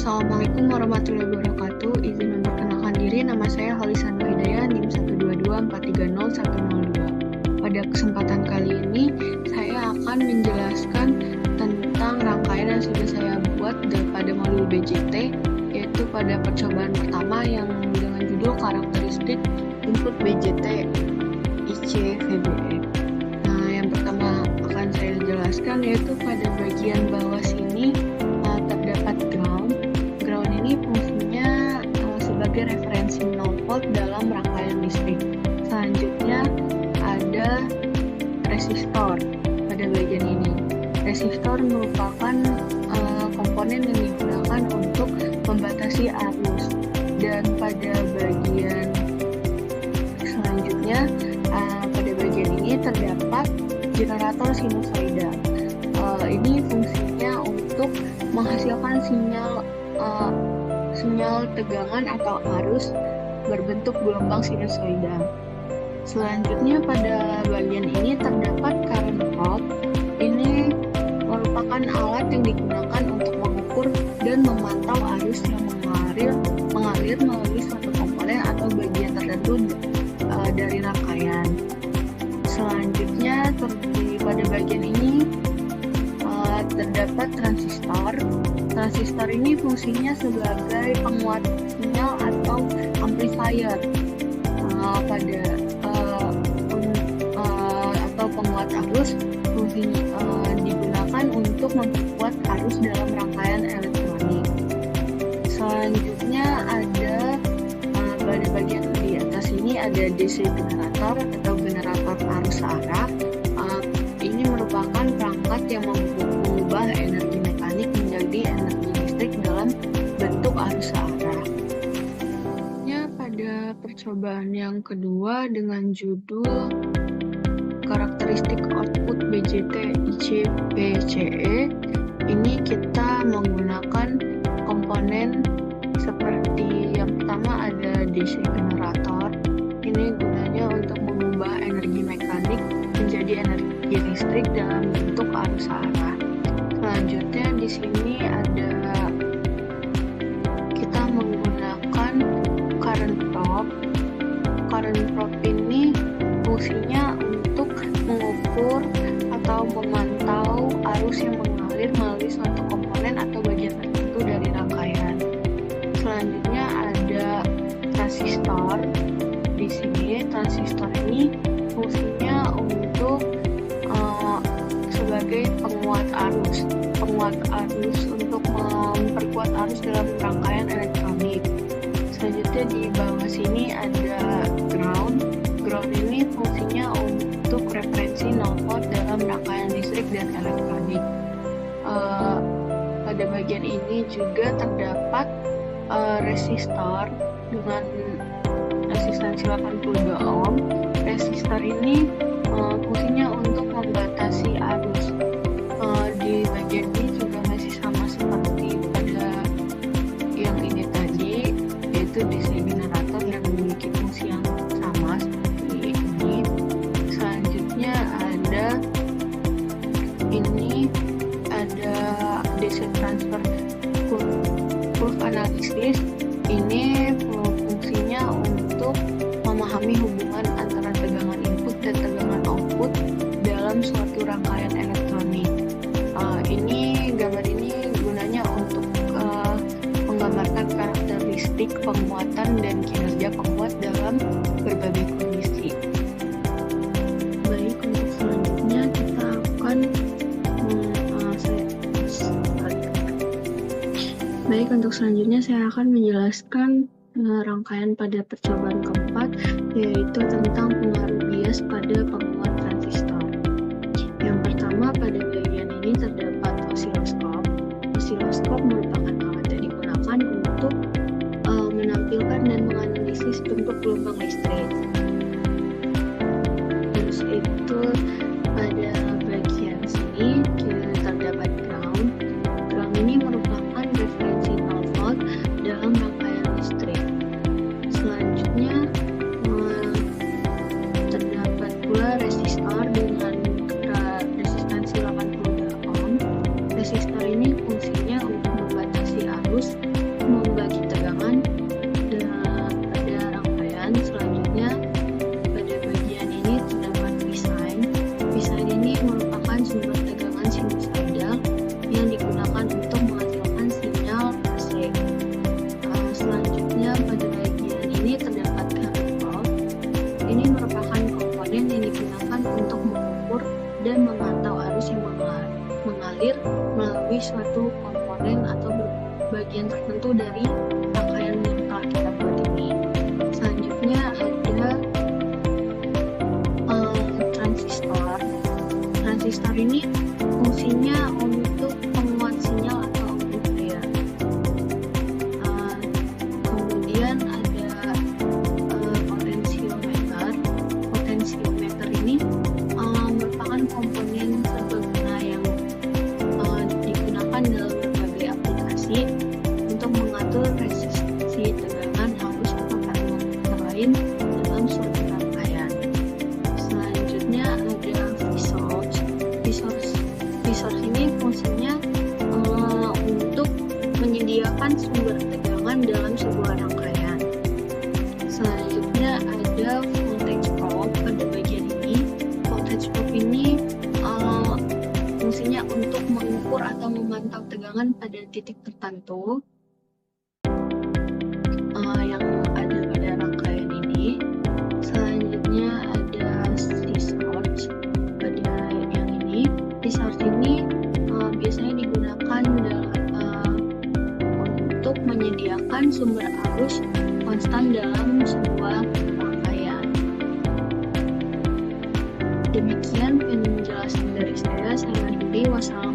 Assalamualaikum warahmatullahi wabarakatuh. Izin memperkenalkan diri, nama saya Holisandra Hidayah, NIM 122430102. Pada kesempatan kali ini, saya akan menjelaskan tentang rangkaian yang sudah saya buat pada modul BJT, yaitu pada percobaan pertama yang dengan judul karakteristik input BJT IC-VBE. Nah, yang pertama akan saya jelaskan yaitu pada bagian bawah sini terdapat ground. Ground ini fungsinya sebagai referensi nol volt dalam rangkaian listrik. Selanjutnya ada resistor pada bagian ini. Resistor merupakan komponen yang digunakan untuk membatasi arus. Dan pada bagian selanjutnya, pada bagian ini terdapat generator sinusoida. Ini fungsinya untuk menghasilkan sinyal tegangan atau arus berbentuk gelombang sinusoida. Selanjutnya pada bagian ini terdapat current probe. Ini merupakan alat yang digunakan untuk mengukur dan memantau arus yang mengalir melalui suatu komponen atau bagian tertentu dari rangkaian. Selanjutnya pada bagian ini terdapat transistor. Transistor ini fungsinya sebagai penguat sinyal atau amplifier atau penguat arus. Fungsinya digunakan untuk memperkuat arus dalam rangkaian elektronik. Selanjutnya ada pada bagian di atas ini ada DC generator atau generator arus searah. Ini merupakan perangkat yang mengubah energi mekanik menjadi energi listrik dalam bentuk arus searah. Pada percobaan yang kedua dengan judul karakteristik output BJT IC-VCE, ini kita menggunakan komponen seperti yang pertama ada DC generator. Ini gunanya untuk mengubah energi mekanik menjadi energi listrik dalam bentuk arus searah. Selanjutnya di sini kita menggunakan current probe. Current probe ini fungsinya untuk mengukur atau memantau arus yang mengalir melalui suatu komponen atau bagian tertentu dari rangkaian. Selanjutnya ada transistor. Di sini transistor ini fungsinya untuk sebagai penguat arus untuk memperkuat arus dalam rangkaian elektronik. Selanjutnya di bawah sini ada ground. Ground ini fungsinya untuk referensi nol volt dalam rangkaian listrik dan elektronik. Pada bagian ini juga terdapat resistor dengan resistansi 82 ohm. Resistor ini fungsinya untuk membatasi arus. Di bagian ini juga masih sama seperti pada yang ini tadi, yaitu DC generator yang memiliki fungsi yang sama seperti ini. Selanjutnya ada DC transfer curve analysis. Ini fungsinya untuk memahami hubungan antara tegangan input dan tegangan output dalam suatu rangkaian elektronik. Gambar ini gunanya untuk menggambarkan karakteristik penguatan dan kinerja penguat dalam berbagai kondisi. Baik, untuk selanjutnya kita akan saya akan menjelaskan rangkaian pada percobaan keempat, yaitu tentang pengaruh bias pada penguat transistor. Yang pertama, pada bagian ini terdapat osiloskop. Osiloskop merupakan alat yang digunakan untuk menampilkan dan menganalisis bentuk gelombang listrik. Terus itu pada bagian sini terdapat ground. Ground ini merupakan referensi nol volt dalam rangkaian listrik. Selanjutnya terdapat pula resistor dengan resistansi 82 ohm. Resistor ini fungsinya untuk membatasi arus dan memantau arus yang mengalir melalui suatu komponen atau bagian tertentu dari rangkaian yang telah kita buat ini. Selanjutnya ada transistor. Transistor ini fungsinya untuk penguat sinyal atau amplifier. Kemudian ada potensiometer. Potensiometer ini merupakan komponen serbaguna yang digunakan dalam berbagai aplikasi untuk mengatur resistensi, tegangan, arus, atau parameter lain dalam suatu rangkaian. Selanjutnya ada Visor ini fungsinya untuk menyediakan sumber tegangan dalam sebuah rangkaian. Selanjutnya ada voltage probe. Pada bagian ini, voltage probe ini fungsinya untuk mengukur atau memantau tegangan pada titik tertentu yang ada pada rangkaian ini. Selanjutnya ada C-source. Pada yang ini, C-source ini biasanya digunakan untuk menyediakan sumber arus konstan dalam sebuah rangkaian. Demikian penjelasan dari saya. Saya akhiri. Wassalamualaikum